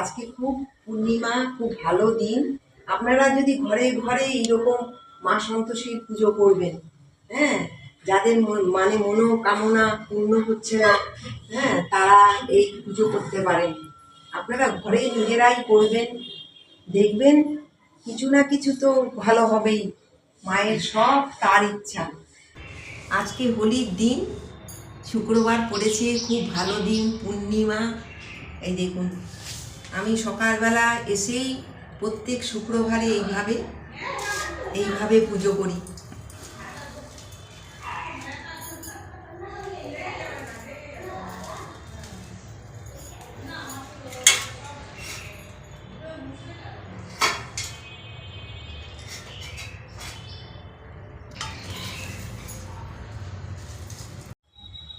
আজকে খুব পূর্ণিমা, খুব ভালো দিন। আপনারা যদি ঘরে ঘরে এইরকম মা সন্তোষীর পুজো করবেন, হ্যাঁ, যাদের মানে মনোকামনা পূর্ণ হচ্ছে না, হ্যাঁ, তারা এই পুজো করতে পারেন। আপনারা ঘরে নিজেরাই করবেন, দেখবেন কিছু না কিছু তো ভালো হবেই। মায়ের সব তার ইচ্ছা। আজকে হোলির দিন, শুক্রবার পড়েছে, খুব ভালো দিন, পূর্ণিমা। এই দেখুন, আমি সকালবেলা এসেই প্রত্যেক শুক্রবারে এইভাবে পুজো করি।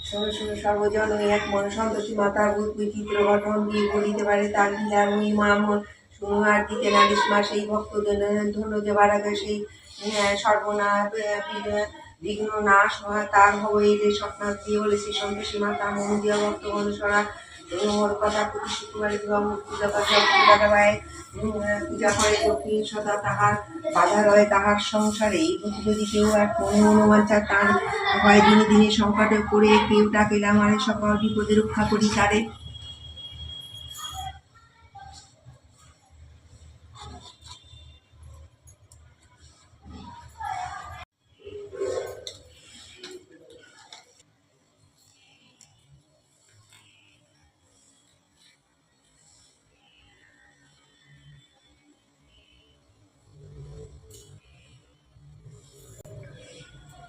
শোনো শোনো সর্বজন, ওই এক মন সন্তোষী মাতা ভূত বিচিত্র গঠন দিয়ে বলিতে পারে তার লীলার মহিমা শুনো আর দিতে নালিশ মা সেই ভক্ত ধন্য দেবার আগে সেই সর্বনাশ বিঘ্ন নাশ হয় তার হবো এই যে স্বপ্নাথ দিয়ে বলে সেই সন্তোষী মাতা মনুদিয়া ভক্ত মনুষরা মোর কথা প্রতি শুক্রবারে পূজা পূজা করে দক্ষিণ সদা তাহার বাধা রয় তাহার সংসারে। এই যদি কেউ এক মনে মনোবাঞ্ছা তার হয় দিনে দিনে সংকটে পড়ে কেউ ডাকিলাম আর সকল বিপদে রক্ষা করি তারে।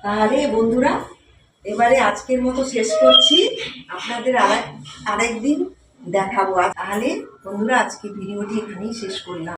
তাহলে বন্ধুরা, এবারে আজকের মতো শেষ করছি, আপনাদের আরেকদিন দেখাবো। তাহলে বন্ধুরা, আজকে ভিডিওটি এখানেই শেষ করলাম।